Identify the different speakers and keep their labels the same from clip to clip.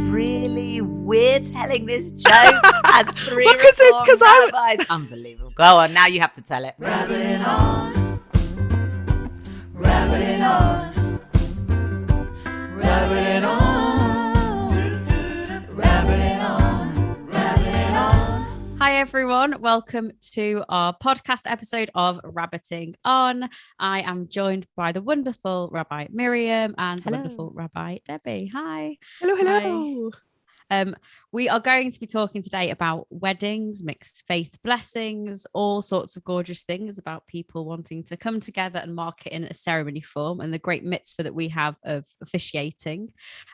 Speaker 1: Really? We're telling this joke as three Reform rabbis? Unbelievable. Go on, now you have to tell it.
Speaker 2: Rabbiting on, rabbiting on, rabbiting on, rabbiting on, rabbiting on.
Speaker 3: Hi everyone, welcome to our podcast episode of Rabbiting On. I am joined by the wonderful Rabbi Miriam and the wonderful Rabbi Debbie. Hi.
Speaker 4: Hello, hello.
Speaker 3: We are going to be talking today about weddings, mixed faith blessings, all sorts of gorgeous things about people wanting to come together and mark it in a ceremony form, and the great mitzvah that we have of officiating.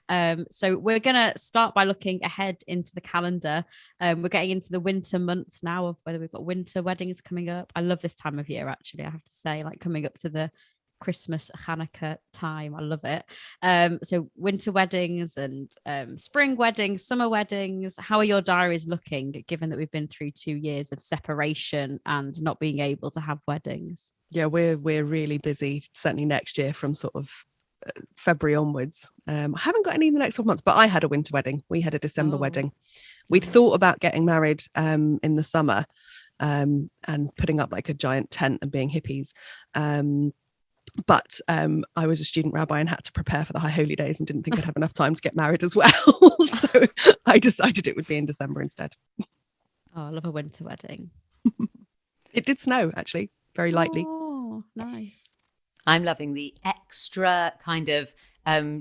Speaker 3: So we're going to start by looking ahead into the calendar. We're getting into the winter months now of whether we've got winter weddings coming up. I love this time of year, actually, I have to say, like coming up to the Christmas, Hanukkah time. I love it. So winter weddings and spring weddings, summer weddings. How are your diaries looking, given that we've been through 2 years of separation and not being able to have weddings?
Speaker 4: Yeah, we're really busy, certainly next year from sort of February onwards. I haven't got any in the next 12 months, but I had a winter wedding. We had a December wedding. We'd thought about getting married in the summer and putting up like a giant tent and being hippies. But I was a student rabbi and had to prepare for the High Holy Days and didn't think I'd have enough time to get married as well. So I decided it would be in December instead.
Speaker 3: Oh, I love a winter wedding.
Speaker 4: It did snow, actually, very lightly.
Speaker 3: Oh, nice.
Speaker 1: I'm loving the extra kind of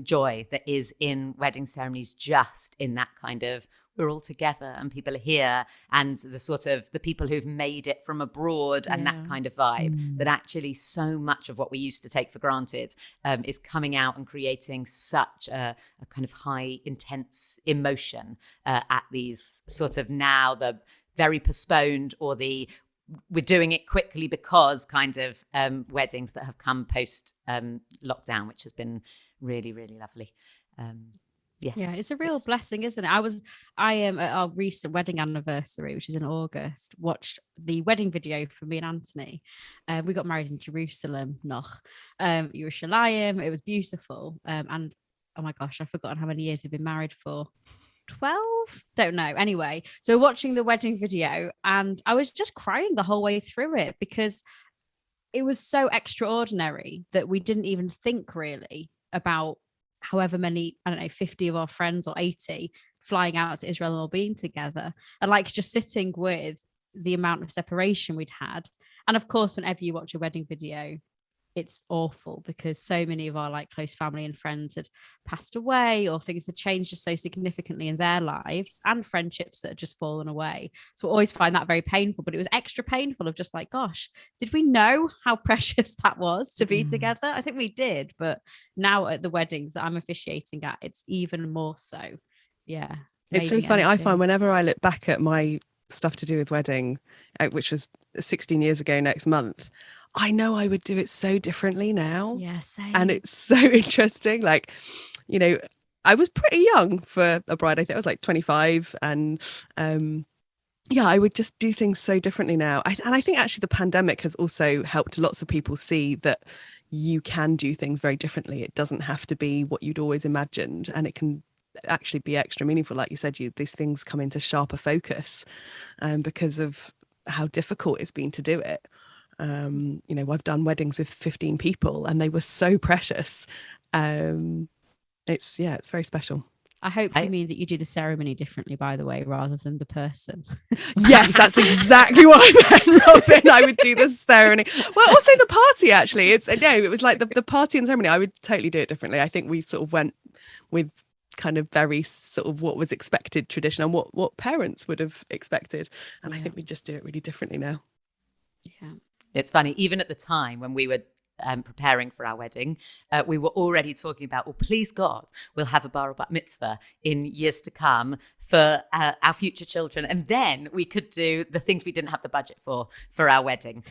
Speaker 1: joy that is in wedding ceremonies, just in that kind of we're all together and people are here, and the sort of the people who've made it from abroad and that kind of vibe, that actually so much of what we used to take for granted is coming out and creating such a kind of high intense emotion at these sort of now the very postponed or the we're doing it quickly because kind of weddings that have come post lockdown, which has been really, really lovely. Yes.
Speaker 3: Yeah, it's a real blessing, isn't it? I am at our recent wedding anniversary, which is in August, watched the wedding video for me and Anthony. We got married in Jerusalem, Yerushalayim. It was beautiful. And oh my gosh, I've forgotten how many years we've been married for. 12? Don't know. Anyway, so watching the wedding video, and I was just crying the whole way through it because it was so extraordinary that we didn't even think really about however many, I don't know, 50 of our friends or 80 flying out to Israel and all being together, and like just sitting with the amount of separation we'd had. And of course, whenever you watch a wedding video, it's awful because so many of our like close family and friends had passed away, or things had changed just so significantly in their lives, and friendships that had just fallen away. So I always find that very painful, but it was extra painful of just like, gosh, did we know how precious that was to be together? I think we did, but now at the weddings that I'm officiating at, it's even more so. Yeah.
Speaker 4: It's so funny. I find whenever I look back at my stuff to do with wedding, which was 16 years ago next month, I know I would do it so differently now.
Speaker 3: Yeah, same.
Speaker 4: And it's so interesting. Like, you know, I was pretty young for a bride. I think I was like 25. And yeah, I would just do things so differently now. And I think actually the pandemic has also helped lots of people see that you can do things very differently. It doesn't have to be what you'd always imagined. And it can actually be extra meaningful. Like you said, these things come into sharper focus because of how difficult it's been to do it. You know, I've done weddings with 15 people and they were so precious. It's very special.
Speaker 3: I hope you mean that you do the ceremony differently, by the way, rather than the person.
Speaker 4: Yes, that's exactly what I meant, Robyn. I would do the ceremony. Well, also the party, actually. It was like the party and ceremony. I would totally do it differently. I think we sort of went with kind of very sort of what was expected tradition and what parents would have expected. And I think we just do it really differently now.
Speaker 3: Yeah.
Speaker 1: It's funny, even at the time when we were preparing for our wedding, we were already talking about, well, please God, we'll have a bar or bat mitzvah in years to come for our future children. And then we could do the things we didn't have the budget for our wedding.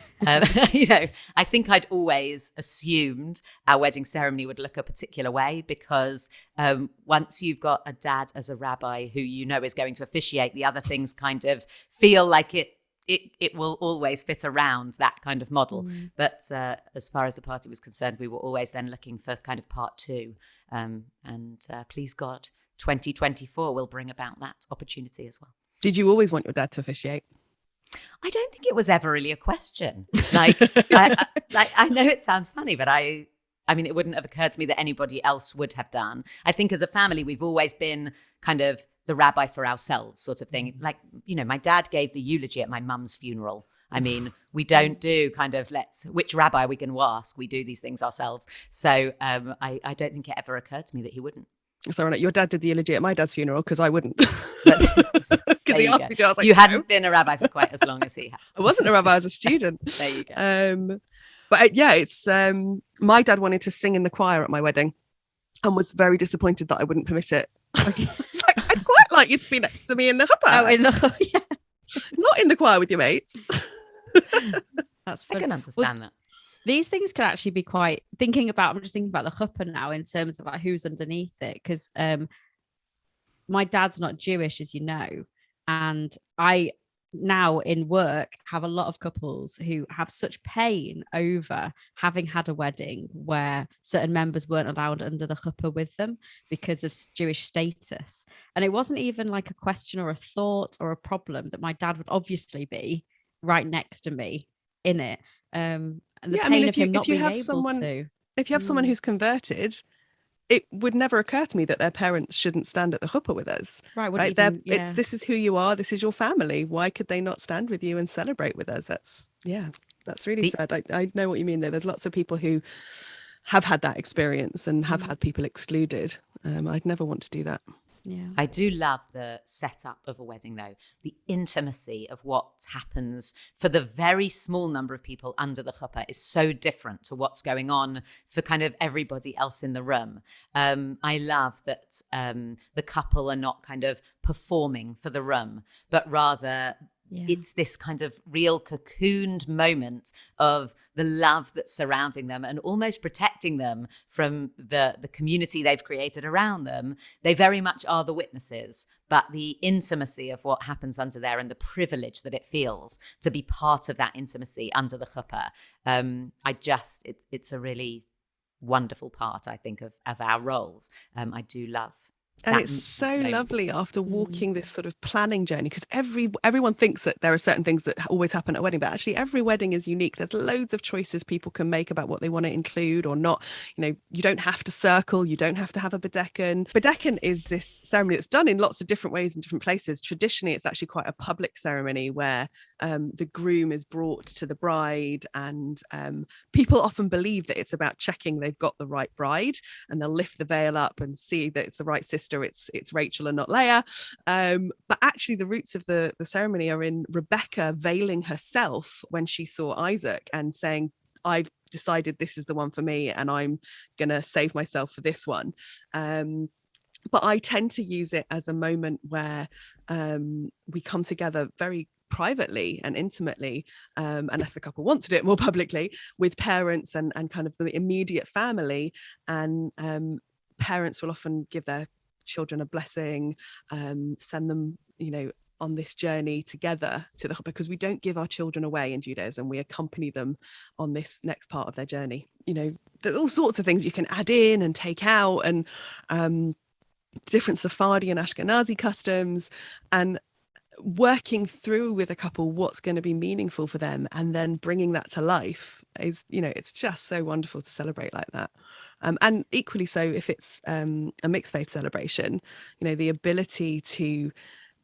Speaker 1: You know, I think I'd always assumed our wedding ceremony would look a particular way because once you've got a dad as a rabbi who you know is going to officiate, the other things kind of feel like it will always fit around that kind of model. But as far as the party was concerned, we were always then looking for kind of part two. And please God, 2024 will bring about that opportunity as well.
Speaker 4: Did you always want your dad to officiate?
Speaker 1: I don't think it was ever really a question. Like, I know it sounds funny, but I mean, it wouldn't have occurred to me that anybody else would have done. I think as a family, we've always been kind of the rabbi for ourselves sort of thing. Like, you know, my dad gave the eulogy at my mum's funeral. I mean, we don't do kind of which rabbi are we going to ask? We do these things ourselves. So I don't think it ever occurred to me that he wouldn't.
Speaker 4: So your dad did the eulogy at my dad's funeral because I wouldn't.
Speaker 1: Because
Speaker 4: he asked me to. I was like,
Speaker 1: you
Speaker 4: no.
Speaker 1: hadn't been a rabbi for quite as long as he had.
Speaker 4: I wasn't a rabbi as a student.
Speaker 1: There you go.
Speaker 4: But yeah, it's my dad wanted to sing in the choir at my wedding and was very disappointed that I wouldn't permit it. It's like, I'd quite like you to be next to me in the chuppah.
Speaker 3: Oh, in the yeah.
Speaker 4: Not in the choir with your mates.
Speaker 3: That's
Speaker 1: I
Speaker 3: funny.
Speaker 1: can understand that.
Speaker 3: These things can actually be quite I'm just thinking about the chuppah now in terms of like who's underneath it, because my dad's not Jewish, as you know, and I now in work have a lot of couples who have such pain over having had a wedding where certain members weren't allowed under the chuppah with them because of Jewish status. And it wasn't even like a question or a thought or a problem that my dad would obviously be right next to me in it. And the pain of him not being able to.
Speaker 4: If you have someone who's converted, it would never occur to me that their parents shouldn't stand at the chuppah with us.
Speaker 3: Right.
Speaker 4: This is who you are. This is your family. Why could they not stand with you and celebrate with us? That's really sad. I know what you mean, though. There's lots of people who have had that experience and have had people excluded. I'd never want to do that.
Speaker 3: Yeah.
Speaker 1: I do love the setup of a wedding, though. The intimacy of what happens for the very small number of people under the chuppah is so different to what's going on for kind of everybody else in the room. I love that the couple are not kind of performing for the room, but rather it's this kind of real cocooned moment of the love that's surrounding them and almost protecting them from the community they've created around them. They very much are the witnesses, but the intimacy of what happens under there and the privilege that it feels to be part of that intimacy under the chuppah. It's a really wonderful part, I think, of our roles. I do love.
Speaker 4: And it's so lovely after walking this sort of planning journey, because everyone thinks that there are certain things that always happen at a wedding, but actually every wedding is unique. There's loads of choices people can make about what they want to include or not. You know, you don't have to circle, you don't have to have a bedecken. Bedecken is this ceremony that's done in lots of different ways in different places. Traditionally, it's actually quite a public ceremony where the groom is brought to the bride, and people often believe that it's about checking they've got the right bride, and they'll lift the veil up and see that it's the right sister. It's Rachel and not Leah, but actually the roots of the ceremony are in Rebecca veiling herself when she saw Isaac and saying, I've decided this is the one for me and I'm gonna save myself for this one. But I tend to use it as a moment where we come together very privately and intimately, unless the couple wants to do it more publicly, with parents and kind of the immediate family, and parents will often give their children a blessing, send them, you know, on this journey together to the chuppah, because we don't give our children away in Judaism. We accompany them on this next part of their journey. You know, there's all sorts of things you can add in and take out, and different Sephardi and Ashkenazi customs, and working through with a couple what's going to be meaningful for them, and then bringing that to life is, you know, it's just so wonderful to celebrate like that. And equally so if it's a mixed faith celebration, you know, the ability to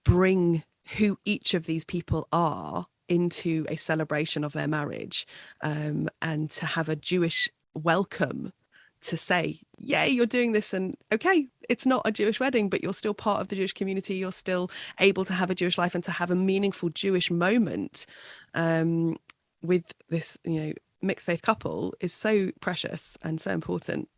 Speaker 4: bring who each of these people are into a celebration of their marriage, and to have a Jewish welcome to say, yeah, you're doing this, and okay, it's not a Jewish wedding, but you're still part of the Jewish community, you're still able to have a Jewish life and to have a meaningful Jewish moment with this, you know, mixed faith couple is so precious and so important.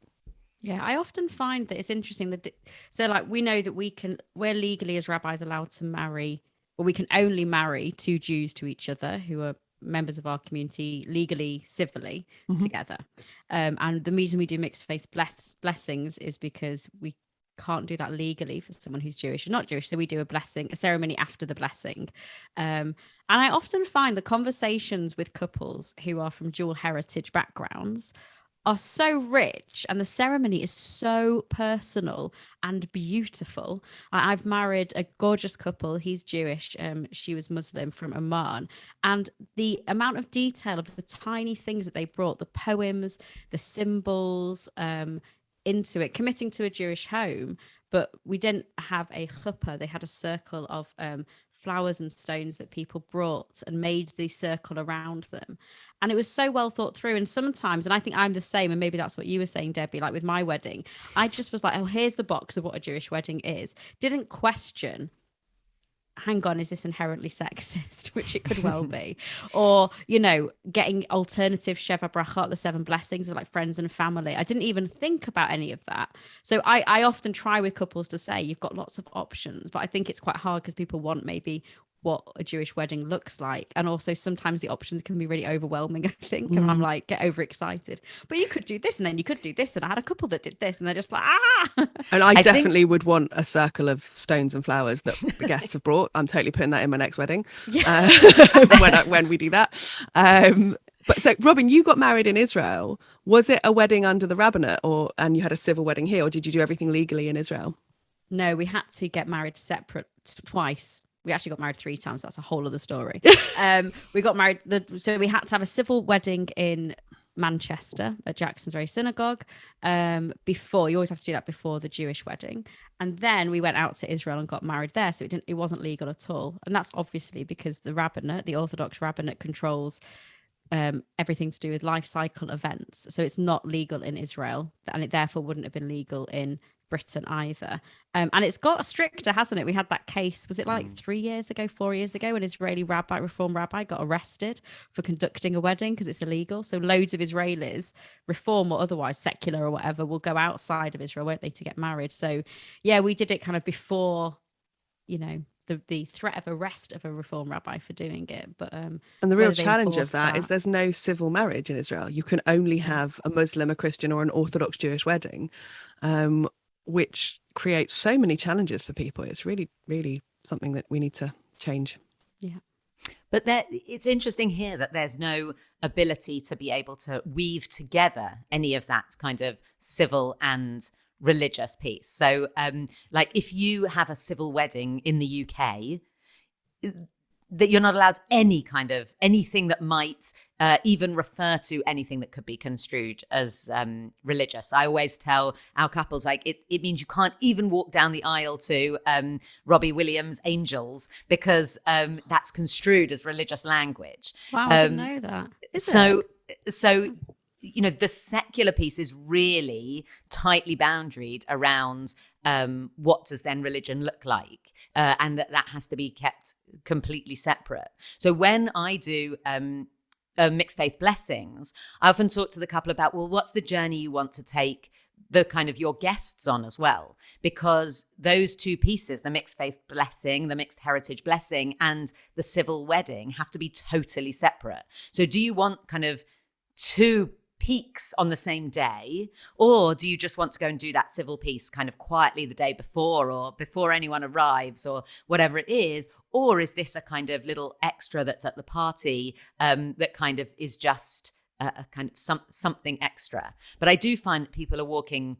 Speaker 3: Yeah, I often find that it's interesting that so like we know that we're legally as rabbis allowed to marry, or we can only marry two Jews to each other who are members of our community legally, civilly together. And the reason we do mixed faith blessings is because we can't do that legally for someone who's Jewish or not Jewish. So we do a ceremony after the blessing. And I often find the conversations with couples who are from dual heritage backgrounds are so rich and the ceremony is so personal and beautiful. I've married a gorgeous couple. He's Jewish. She was Muslim from Oman. And the amount of detail of the tiny things that they brought, the poems, the symbols into it, committing to a Jewish home. But we didn't have a chuppah. They had a circle of flowers and stones that people brought and made the circle around them. And it was so well thought through. And sometimes, and I think I'm the same, and maybe that's what you were saying, Debbie, like with my wedding, I just was like, oh, here's the box of what a Jewish wedding is. Didn't question, hang on, is this inherently sexist? Which it could well be. Or, you know, getting alternative Sheva Brachot, the 7 blessings of like friends and family. I didn't even think about any of that. So I often try with couples to say, you've got lots of options, but I think it's quite hard because people want maybe what a Jewish wedding looks like. And also sometimes the options can be really overwhelming, I think. And I'm like, get overexcited. But you could do this and then you could do this. And I had a couple that did this and they're just like, ah.
Speaker 4: And I definitely would want a circle of stones and flowers that the guests have brought. I'm totally putting that in my next wedding when we do that. But so, Robyn, you got married in Israel. Was it a wedding under the rabbinate and you had a civil wedding here, or did you do everything legally in Israel?
Speaker 3: No, we had to get married separate twice. We actually got married 3 times. That's a whole other story. We got married. So we had to have a civil wedding in Manchester at Jackson's Ray Synagogue. Before, you always have to do that before the Jewish wedding. And then we went out to Israel and got married there. So it wasn't legal at all. And that's obviously because the rabbinate, the Orthodox rabbinate, controls everything to do with life cycle events. So it's not legal in Israel, and it therefore wouldn't have been legal in Britain either. And it's got stricter, hasn't it? We had that case, was it like 4 years ago, an Israeli reform rabbi got arrested for conducting a wedding because it's illegal. So loads of Israelis, reform or otherwise, secular or whatever, will go outside of Israel, won't they, to get married. So yeah, we did it kind of before, you know, the threat of arrest of a reform rabbi for doing it. But and
Speaker 4: the real challenge of that is there's no civil marriage in Israel. You can only have a Muslim, a Christian, or an Orthodox Jewish wedding, which creates so many challenges for people. It's really, really something that we need to change.
Speaker 3: Yeah.
Speaker 1: But it's interesting here that there's no ability to be able to weave together any of that kind of civil and religious piece. So like if you have a civil wedding in the UK, that you're not allowed anything that might even refer to anything that could be construed as religious. I always tell our couples, like, it means you can't even walk down the aisle to Robbie Williams' Angels because that's construed as religious language.
Speaker 3: Wow, I didn't know that.
Speaker 1: So you know, the secular piece is really tightly boundaried around what does then religion look like, and that has to be kept completely separate. So when I do mixed faith blessings, I often talk to the couple about, well, what's the journey you want to take the kind of your guests on as well? Because those 2 pieces, the mixed faith blessing, the mixed heritage blessing, and the civil wedding have to be totally separate. So do you want kind of 2 peaks on the same day, or do you just want to go and do that civil piece kind of quietly the day before or before anyone arrives or whatever it is? Or is this a kind of little extra that's at the party that kind of is just a kind of something extra? But I do find that people are walking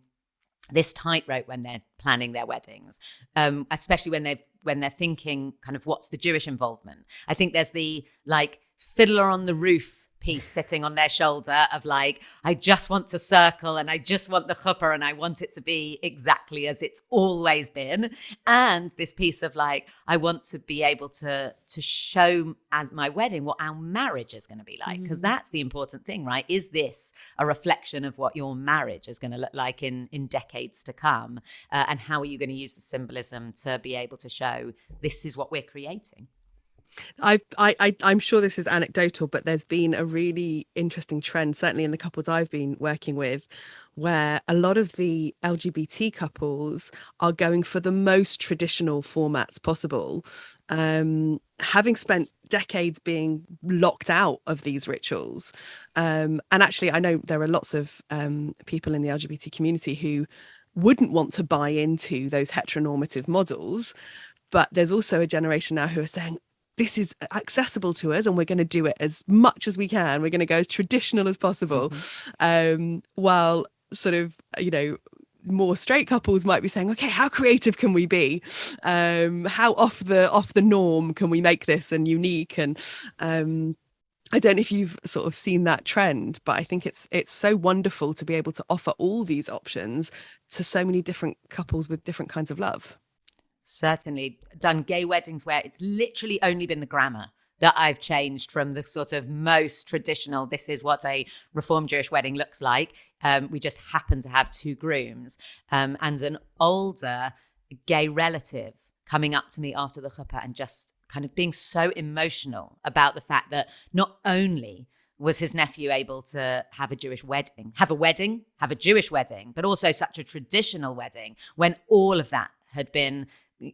Speaker 1: this tightrope when they're planning their weddings, especially when they're thinking kind of what's the Jewish involvement. I think there's the like Fiddler on the Roof piece sitting on their shoulder of like, I just want to circle and I just want the chuppah and I want it to be exactly as it's always been. And this piece of like, I want to be able to show as my wedding what our marriage is going to be like, because that's the important thing, right? Is this a reflection of what your marriage is going to look like in decades to come? And how are you going to use the symbolism to be able to show this is what we're creating?
Speaker 4: I'm sure this is anecdotal, but there's been a really interesting trend, certainly in the couples I've been working with, where a lot of the LGBT couples are going for the most traditional formats possible, having spent decades being locked out of these rituals. And actually, I know there are lots of people in the LGBT community who wouldn't want to buy into those heteronormative models, but there's also a generation now who are saying, this is accessible to us and we're going to do it as much as we can. We're going to go as traditional as possible. While sort of, more straight couples might be saying, okay, how creative can we be? How off the norm can we make this and unique? And I don't know if you've sort of seen that trend, but I think it's so wonderful to be able to offer all these options to so many different couples with different kinds of love.
Speaker 1: Certainly done gay weddings where it's literally only been the grammar that I've changed from the sort of most traditional, this is what a Reformed Jewish wedding looks like. We just happen to have 2 grooms, and an older gay relative coming up to me after the chuppah and just kind of being so emotional about the fact that not only was his nephew able to have a Jewish wedding, have a Jewish wedding, but also such a traditional wedding when all of that had been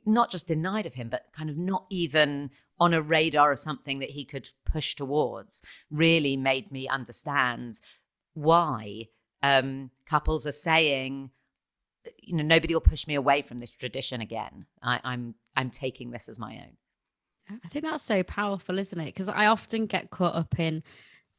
Speaker 1: not just denied of him, but kind of not even on a radar of something that he could push towards, really made me understand why couples are saying, nobody will push me away from this tradition again. I'm taking this as my own.
Speaker 3: I think that's so powerful, isn't it? Because I often get caught up in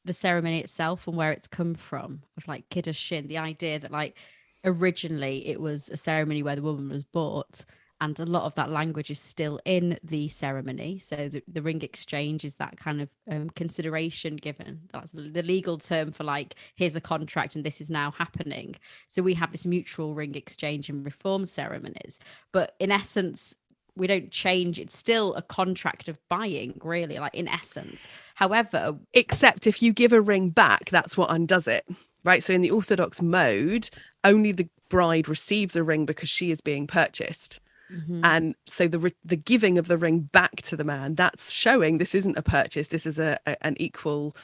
Speaker 3: the ceremony itself and where it's come from, of like kiddush shin, the idea that like originally it was a ceremony where the woman was bought, and a lot of that language is still in the ceremony. So the ring exchange is that kind of consideration given. That's the legal term for like, here's a contract and this is now happening. So we have this mutual ring exchange in Reform ceremonies. But in essence, we don't change. It's still a contract of buying, really, like in essence. However,
Speaker 4: except if you give a ring back, that's what undoes it, right? So in the Orthodox mode, only the bride receives a ring because she is being purchased. And so the giving of the ring back to the man, that's showing this isn't a purchase, this is an equal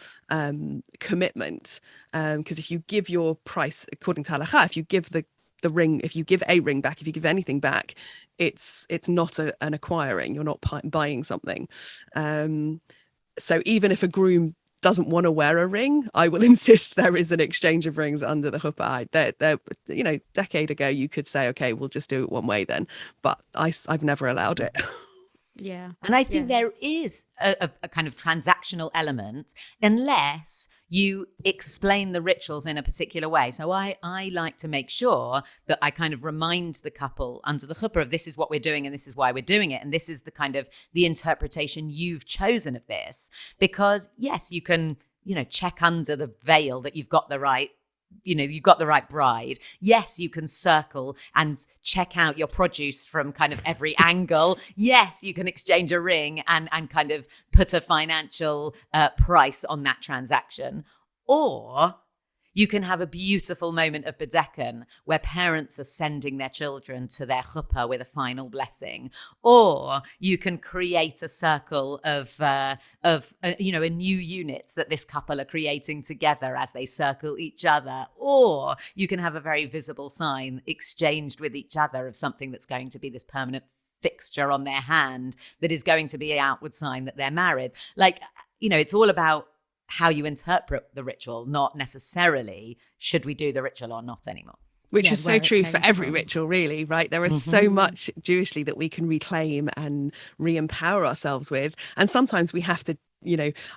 Speaker 4: commitment. Because if you give your price according to halakha, if you give the ring, if you give a ring back, if you give anything back, it's not an acquiring, you're not buying something. So even if a groom doesn't want to wear a ring, I will insist there is an exchange of rings under the chuppah. Decade ago you could say, okay, we'll just do it one way then, but I've never allowed it.
Speaker 3: Yeah.
Speaker 1: And I think there is a kind of transactional element unless you explain the rituals in a particular way. So I like to make sure that I kind of remind the couple under the chuppah of this is what we're doing and this is why we're doing it. And this is the kind of the interpretation you've chosen of this. Because yes, you can, check under the veil that you've got the right bride. Yes, you can circle and check out your produce from kind of every angle. Yes, you can exchange a ring and kind of put a financial price on that transaction. Or you can have a beautiful moment of B'dekan where parents are sending their children to their chuppah with a final blessing. Or you can create a circle of a new unit that this couple are creating together as they circle each other. Or you can have a very visible sign exchanged with each other of something that's going to be this permanent fixture on their hand that is going to be an outward sign that they're married. It's all about how you interpret the ritual, not necessarily should we do the ritual or not anymore.
Speaker 4: Which is so true for every ritual, really, right? There is so much Jewishly that we can reclaim and re-empower ourselves with. And sometimes we have to,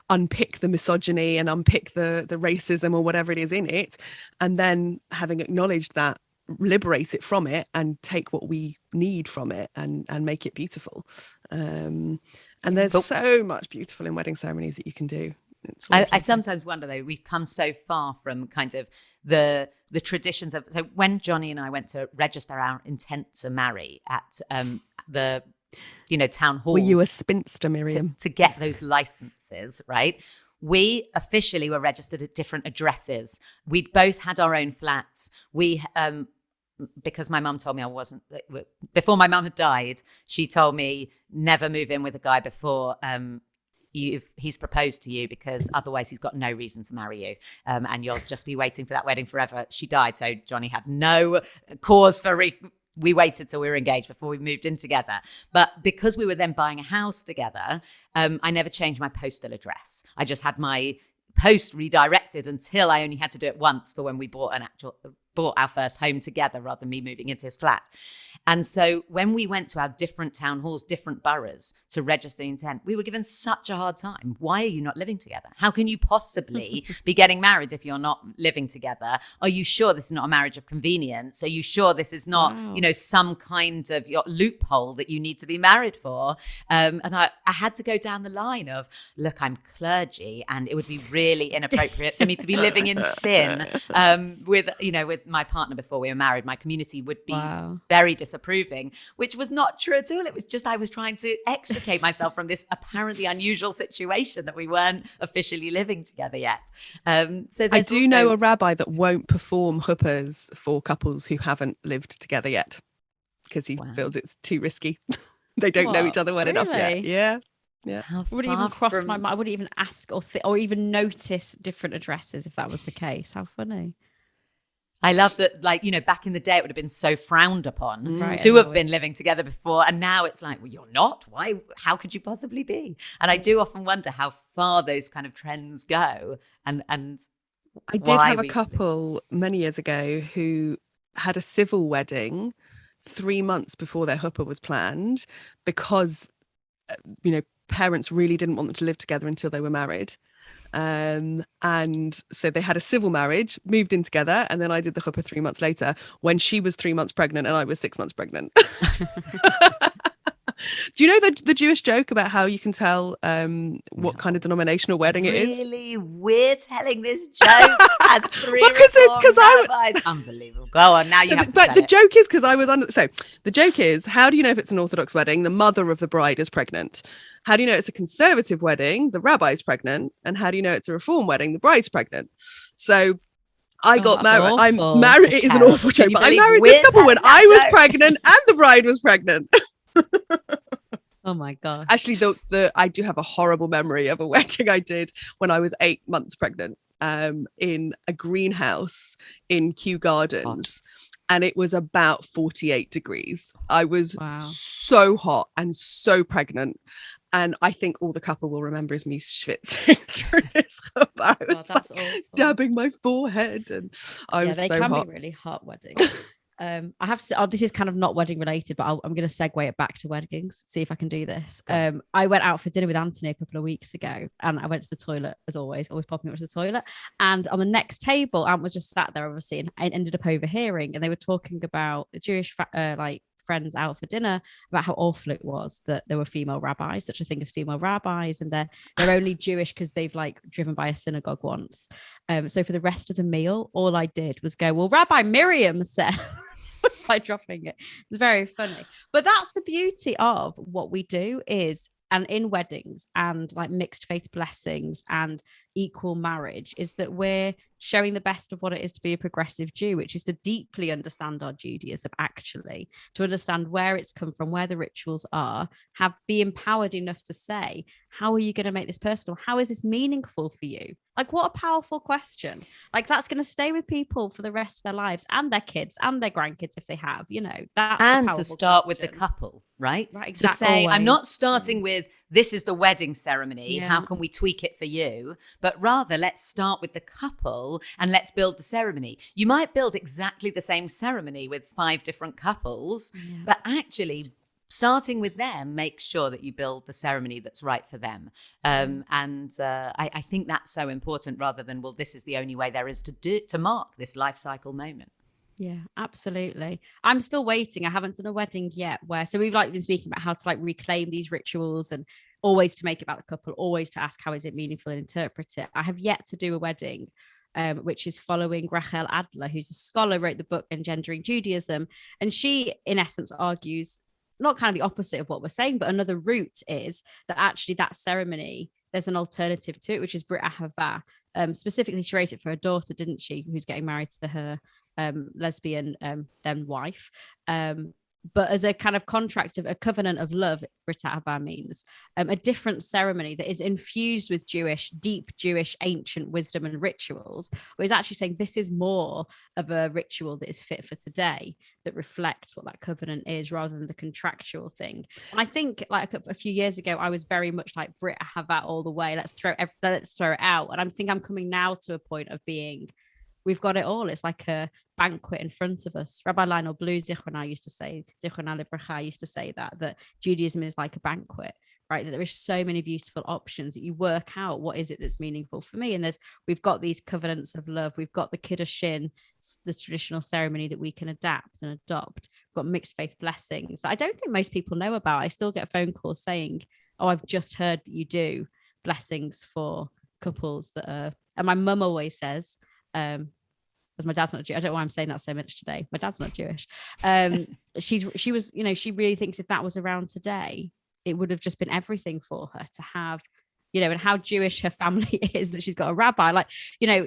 Speaker 4: unpick the misogyny and unpick the racism or whatever it is in it. And then having acknowledged that, liberate it from it and take what we need from it and make it beautiful. And there's so much beautiful in wedding ceremonies that you can do.
Speaker 1: I sometimes wonder, though, we've come so far from kind of the traditions of. So when Johnny and I went to register our intent to marry at the town hall,
Speaker 4: were you a spinster, Miriam?
Speaker 1: To get those licenses, right? We officially were registered at different addresses. We'd both had our own flats. We because my mum told me I wasn't. Before my mum had died, she told me never move in with a guy before. He's proposed to you, because otherwise he's got no reason to marry you, and you'll just be waiting for that wedding forever. She died, so Johnny had no cause for we waited till we were engaged before we moved in together. But because we were then buying a house together, I never changed my postal address. I just had my post redirected until I only had to do it once for when we bought an actual bought our first home together rather than me moving into his flat. And so when we went to our different town halls, different boroughs to register the intent, we were given such a hard time. Why are you not living together? How can you possibly be getting married if you're not living together? Are you sure this is not a marriage of convenience? Are you sure this is not, some kind of your loophole that you need to be married for? And I had to go down the line of, look, I'm clergy and it would be really inappropriate for me to be living in sin with my partner before we were married. My community would be very disapproving, which was not true at all. It was just I was trying to extricate myself from this apparently unusual situation that we weren't officially living together yet. So
Speaker 4: I do know a rabbi that won't perform chuppahs for couples who haven't lived together yet because he feels it's too risky. They don't know each other well enough yet. Yeah.
Speaker 3: I wouldn't even cross my mind. I wouldn't even ask or even notice different addresses if that was the case. How funny.
Speaker 1: I love that, back in the day, it would have been so frowned upon to have been living together before. And now it's like, well, you're not. Why? How could you possibly be? And I do often wonder how far those kind of trends go. And
Speaker 4: I did have a couple many years ago who had a civil wedding 3 months before their chuppah was planned because, parents really didn't want them to live together until they were married. And so they had a civil marriage, moved in together, and then I did the chuppah 3 months later when she was 3 months pregnant and I was 6 months pregnant. Do you know the Jewish joke about how you can tell what kind of denominational wedding it is?
Speaker 1: Really? We're telling this joke as three rabbis. Unbelievable. Go on, now you have to
Speaker 4: But
Speaker 1: tell
Speaker 4: the
Speaker 1: it.
Speaker 4: joke is because I was under. So the joke is, how do you know if it's an Orthodox wedding? The mother of the bride is pregnant. How do you know it's a conservative wedding? The rabbi's pregnant. And how do you know it's a reform wedding? The bride's pregnant. So I got married. I'm married. It is an awful joke, but I married this couple when I was pregnant and the bride was pregnant.
Speaker 3: Oh my god!
Speaker 4: Actually, I do have a horrible memory of a wedding I did when I was 8 months pregnant, in a greenhouse in Kew Gardens, and it was about 48 degrees. I was so hot and so pregnant, and I think all the couple will remember is me schwitzing through this. I was dabbing my forehead, and I was so hot.
Speaker 3: They can be really hot weddings. I have to say, this is kind of not wedding related, but I'm going to segue it back to weddings, see if I can do this. I went out for dinner with Anthony a couple of weeks ago and I went to the toilet, as always popping up to the toilet. And on the next table, Ant was just sat there, obviously, and I ended up overhearing. And they were talking about the Jewish friends out for dinner about how awful it was that there were female rabbis, such a thing as female rabbis, and they're only Jewish because they've driven by a synagogue once. So for the rest of the meal, all I did was go, well, Rabbi Miriam said. It's like dropping it. It's very funny. But that's the beauty of what we do is, and in weddings and mixed faith blessings and equal marriage, is that we're showing the best of what it is to be a progressive Jew, which is to deeply understand our Judaism, actually, to understand where it's come from, where the rituals are, be empowered enough to say, how are you going to make this personal? How is this meaningful for you? What a powerful question. That's going to stay with people for the rest of their lives and their kids and their grandkids if they have, that's
Speaker 1: and to start with the couple, right?
Speaker 3: Exactly.
Speaker 1: To say, I'm not starting with, this is the wedding ceremony. How can we tweak it for you? But rather, let's start with the couple and let's build the ceremony. You might build exactly the same ceremony with 5 different couples, but actually starting with them makes sure that you build the ceremony that's right for them. I think that's so important, rather than, well, this is the only way there is to mark this life cycle moment.
Speaker 3: Yeah, absolutely. I'm still waiting. I haven't done a wedding yet so we've been speaking about how to reclaim these rituals and always to make it about the couple, always to ask how is it meaningful and interpret it. I have yet to do a wedding, which is following Rachel Adler, who's a scholar, wrote the book Engendering Judaism. And she, in essence, argues not kind of the opposite of what we're saying, but another route is that actually that ceremony, there's an alternative to it, which is Brit Ahava. Specifically, she wrote it for her daughter, didn't she, who's getting married to her lesbian then wife. But as a kind of contract of a covenant of love, Brit Ahava means a different ceremony that is infused with deep Jewish ancient wisdom and rituals, but is actually saying this is more of a ritual that is fit for today, that reflects what that covenant is rather than the contractual thing. And I think a few years ago, I was very much like Brit Ahava all the way. Let's throw it out. And I'm coming now to a point of being we've got it all. It's like a banquet in front of us. Rabbi Lionel Blue Zichronah used to say that Judaism is like a banquet, right? That there is so many beautiful options that you work out what is it that's meaningful for me. And we've got these covenants of love. We've got the kiddushin, the traditional ceremony that we can adapt and adopt. We've got mixed faith blessings that I don't think most people know about. I still get phone calls saying, "Oh, I've just heard that you do blessings for couples that are," and my mum always says, as my dad's not Jewish, I don't know why I'm saying that so much today. My dad's not Jewish. She was, she really thinks if that was around today, it would have just been everything for her to have, and how Jewish her family is, that she's got a rabbi. Like,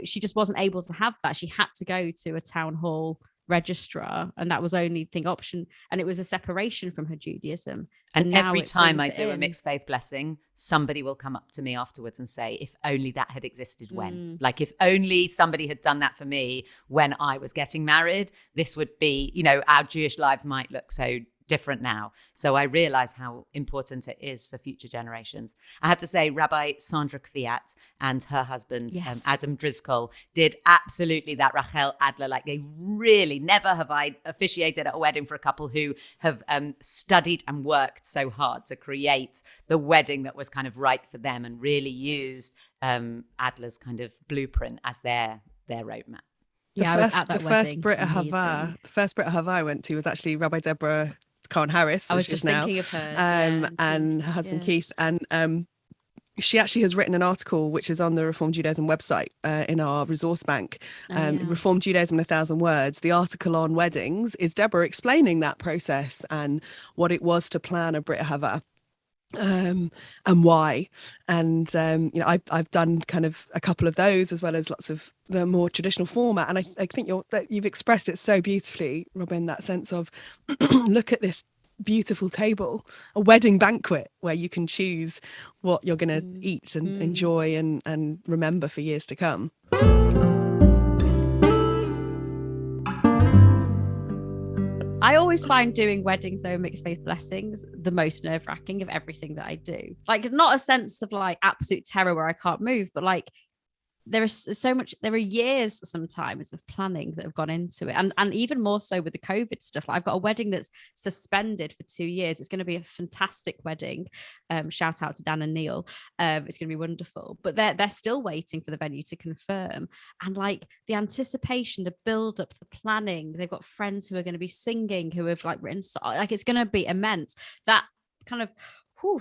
Speaker 3: she just wasn't able to have that. She had to go to a town hall registrar, and that was only thing option, and it was a separation from her Judaism.
Speaker 1: And every time I do a mixed faith blessing, somebody will come up to me afterwards and say, if only that had existed when, like if only somebody had done that for me when I was getting married, this would be, our Jewish lives might look so different now. So I realize how important it is for future generations. I have to say, Rabbi Sandra Kviat and her husband, Adam Drizkol, did absolutely that Rachel Adler. Like, they really, never have I officiated at a wedding for a couple who have studied and worked so hard to create the wedding that was kind of right for them, and really used Adler's kind of blueprint as their roadmap.
Speaker 3: I was at that
Speaker 4: the
Speaker 3: wedding.
Speaker 4: First Brit Ahava I went to was actually Rabbi Deborah Karen Harris.
Speaker 3: I was just thinking of her.
Speaker 4: And her husband Keith. And she actually has written an article which is on the Reformed Judaism website in our resource bank. Reformed Judaism in 1,000 words. The article on weddings is Deborah explaining that process and what it was to plan a Brit Ahava. And why, and I've done kind of a couple of those, as well as lots of the more traditional format, and I think you've expressed it so beautifully, Robyn, that sense of look at this beautiful table, a wedding banquet where you can choose what you're going to eat and enjoy and remember for years to come.
Speaker 3: I always find doing weddings, though, mixed faith blessings, the most nerve-wracking of everything that I do. Like, not a sense of like absolute terror where I can't move, but like there are years sometimes of planning that have gone into it, and even more so with the COVID stuff. Like, I've got a wedding that's suspended for 2 years. It's going to be a fantastic wedding. Shout out to Dan and Neil. It's going to be wonderful, but they're still waiting for the venue to confirm. And like the anticipation, the build up, the planning. They've got friends who are going to be singing, who have like written, like it's going to be immense. That kind of,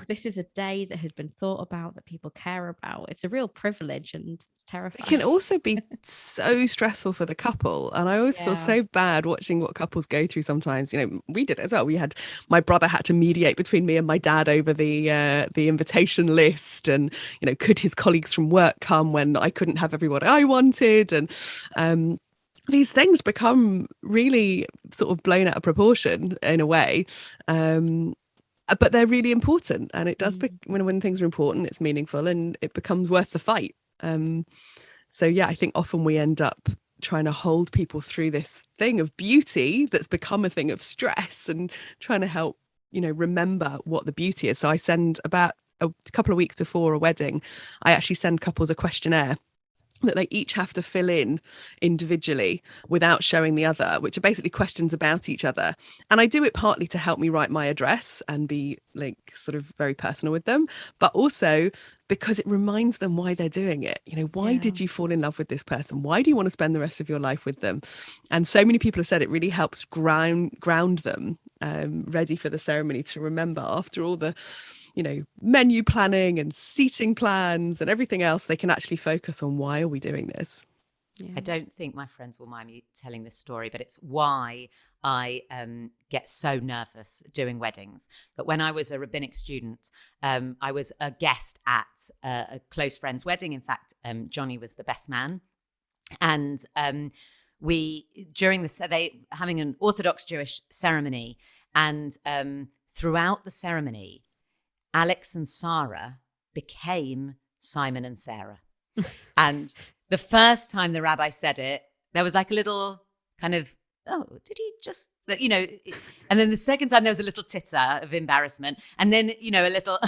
Speaker 3: this is a day that has been thought about, that people care about. It's a real privilege, and it's terrifying.
Speaker 4: It can also be so stressful for the couple, and I always feel so bad watching what couples go through sometimes. We did it as well. My brother had to mediate between me and my dad over the invitation list, and could his colleagues from work come when I couldn't have everyone I wanted, and these things become really sort of blown out of proportion in a way. But they're really important, and it does when things are important, it's meaningful, and it becomes worth the fight. I think often we end up trying to hold people through this thing of beauty that's become a thing of stress, and trying to help remember what the beauty is. So I send, about a couple of weeks before a wedding, I actually send couples a questionnaire that they each have to fill in individually without showing the other, which are basically questions about each other. And I do it partly to help me write my address and be like sort of very personal with them, but also because it reminds them why they're doing it. Why did you fall in love with this person? Why do you want to spend the rest of your life with them? And so many people have said it really helps ground them ready for the ceremony, to remember after all the menu planning and seating plans and everything else, they can actually focus on, why are we doing this?
Speaker 1: I don't think my friends will mind me telling this story, but it's why I get so nervous doing weddings. But when I was a rabbinic student, I was a guest at a close friend's wedding. In fact, Johnny was the best man. And they having an Orthodox Jewish ceremony, and throughout the ceremony, Alex and Sarah became Simon and Sarah. And the first time the rabbi said it, there was like a little kind of oh, did he just, and then the second time there was a little titter of embarrassment, and then, a little,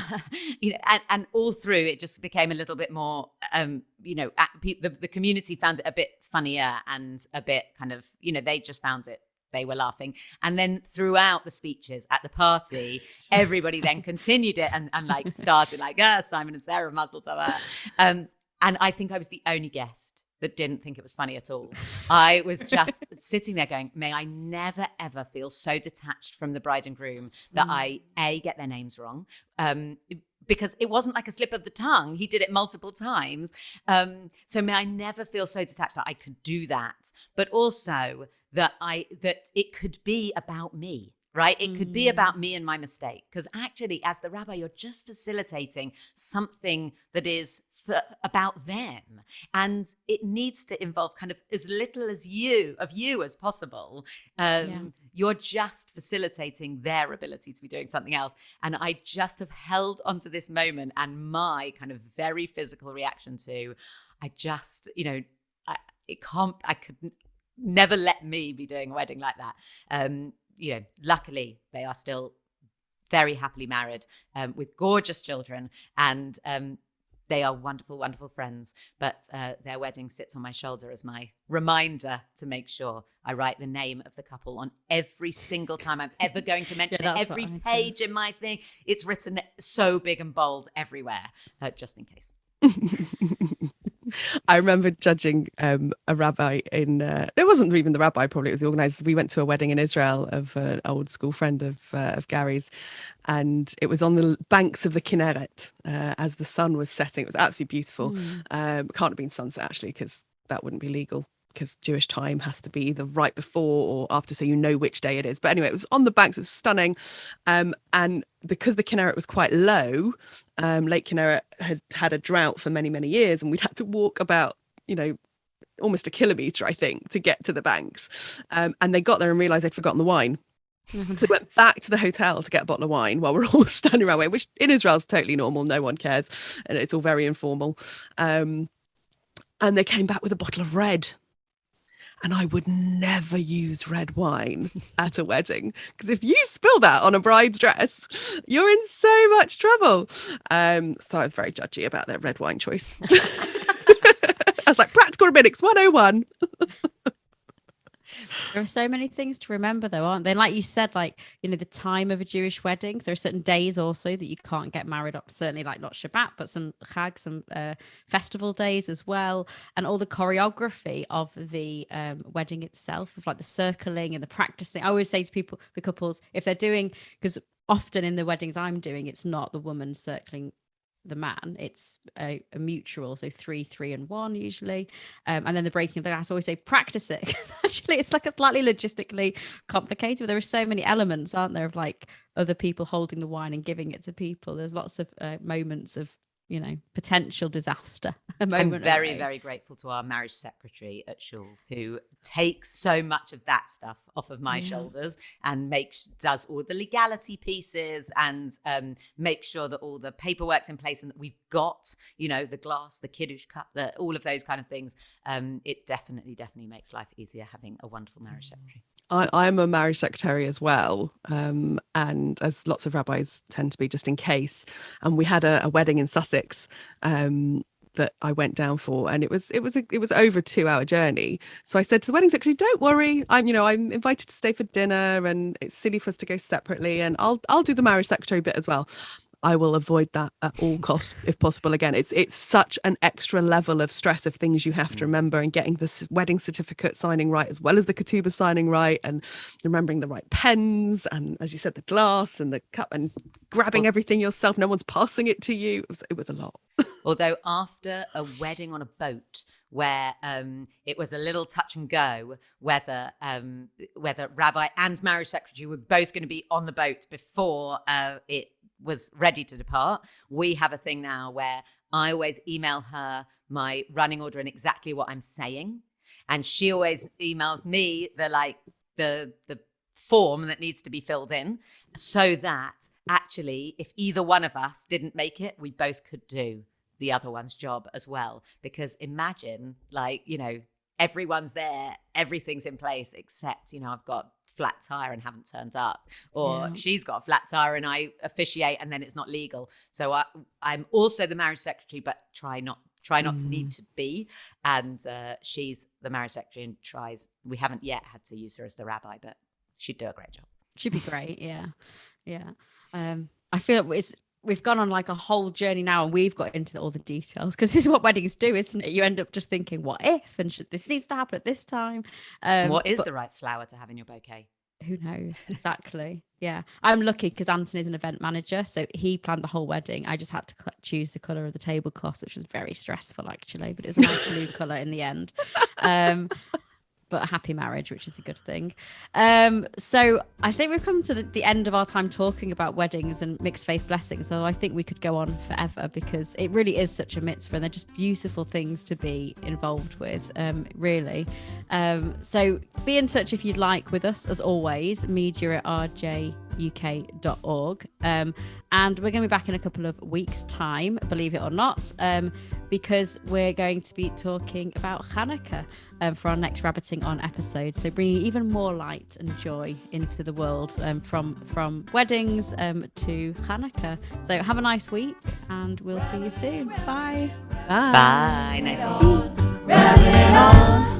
Speaker 1: and all through it just became a little bit more, the community found it a bit funnier and a bit kind of, they just found it, they were laughing. And then throughout the speeches at the party, everybody then continued it and like started like, Simon and Sarah muzzled over. And I think I was the only guest that didn't think it was funny at all. I was just sitting there going, may I never, ever feel so detached from the bride and groom that I, A, get their names wrong. Because it wasn't like a slip of the tongue. He did it multiple times. So may I never feel so detached that I could do that. But also that it could be about me. Right? It could be about me and my mistake. Because actually, as the rabbi, you're just facilitating something that is about them. And it needs to involve kind of as little of you as possible. You're just facilitating their ability to be doing something else. And I just have held onto this moment and my kind of very physical reaction to, I could never let me be doing a wedding like that. Luckily they are still very happily married with gorgeous children, and they are wonderful, wonderful friends. But their wedding sits on my shoulder as my reminder to make sure I write the name of the couple on every single time I'm ever going to mention it. Every page in my thing, it's written so big and bold everywhere, just in case.
Speaker 4: I remember judging a rabbi it wasn't even the rabbi, probably it was the organizer. We went to a wedding in Israel of an old school friend of Gary's, and it was on the banks of the Kinneret as the sun was setting. It was absolutely beautiful. Can't have been sunset actually, because that wouldn't be legal, because Jewish time has to be either right before or after, so you know which day it is. But anyway, it was on the banks. It was stunning. And because the Kinneret was quite low, Lake Kinneret had a drought for many, many years, and we'd had to walk about, almost a kilometre, I think, to get to the banks. And they got there and realised they'd forgotten the wine. So they went back to the hotel to get a bottle of wine while we're all standing around, which in Israel is totally normal. No one cares. And it's all very informal. And they came back with a bottle of red. And I would never use red wine at a wedding, because if you spill that on a bride's dress, you're in so much trouble. So I was very judgy about their red wine choice. I was like, practical rabbinics 101.
Speaker 3: There are so many things to remember, though, aren't there? Like you said, the time of a Jewish wedding. So there are certain days also that you can't get married on, certainly like not Shabbat, but some Chag, some festival days as well. And all the choreography of the wedding itself, of like the circling and the practicing. I always say to people, the couples, if they're doing, because often in the weddings I'm doing, it's not the woman circling the man, it's a mutual, so 3, 3 and 1 usually, and then the breaking of the glass. I always say practice it, because actually it's like a slightly logistically complicated, but there are so many elements, aren't there, of like other people holding the wine and giving it to people. There's lots of moments of potential disaster.
Speaker 1: I'm very, very grateful to our marriage secretary at Shul, who takes so much of that stuff off of my shoulders and does all the legality pieces and makes sure that all the paperwork's in place and that we've got, the glass, the kiddush cup, all of those kind of things. It definitely makes life easier having a wonderful marriage secretary.
Speaker 4: I'm a marriage secretary as well, and as lots of rabbis tend to be, just in case. And we had a wedding in Sussex that I went down for, and it was over a 2-hour journey. So I said to the wedding secretary, "Don't worry, I'm invited to stay for dinner, and it's silly for us to go separately, and I'll do the marriage secretary bit as well." I will avoid that at all costs if possible. Again, it's such an extra level of stress of things you have to remember, and getting the wedding certificate signing right as well as the ketubah signing right, and remembering the right pens, and as you said, the glass and the cup, and grabbing everything yourself. No one's passing it to you. It was a lot.
Speaker 1: Although after a wedding on a boat where it was a little touch and go whether rabbi and marriage secretary were both going to be on the boat before it was ready to depart, we have a thing now where I always email her my running order and exactly what I'm saying, and she always emails me the form that needs to be filled in, so that actually if either one of us didn't make it, we both could do the other one's job as well. Because imagine everyone's there, everything's in place, except, I've got flat tire and haven't turned up, or she's got a flat tire and I officiate and then it's not legal. So I'm also the marriage secretary, but try not to need to be. And she's the marriage secretary and tries. We haven't yet had to use her as the rabbi, but she'd do a great job.
Speaker 3: She'd be great. Yeah. I feel we've gone on like a whole journey now, and we've got into all the details, because this is what weddings do, isn't it? You end up just thinking, what if, and this needs to happen at this time.
Speaker 1: What is the right flower to have in your bouquet?
Speaker 3: Who knows? Exactly. Yeah. I'm lucky because Anthony is an event manager, so he planned the whole wedding. I just had to choose the colour of the tablecloth, which was very stressful actually, but it was a nice blue colour in the end. But a happy marriage, which is a good thing. So I think we've come to the end of our time talking about weddings and mixed faith blessings. So I think we could go on forever, because it really is such a mitzvah, and they're just beautiful things to be involved with, really. So be in touch if you'd like with us, as always, media@rjuk.org. And we're going to be back in a couple of weeks' time, believe it or not, because we're going to be talking about Hanukkah for our next Rabbiting On episode. So bringing even more light and joy into the world, from weddings to Hanukkah. So have a nice week, and we'll see you soon. Bye.
Speaker 1: Bye. Nice to see you.
Speaker 2: Rabbi on.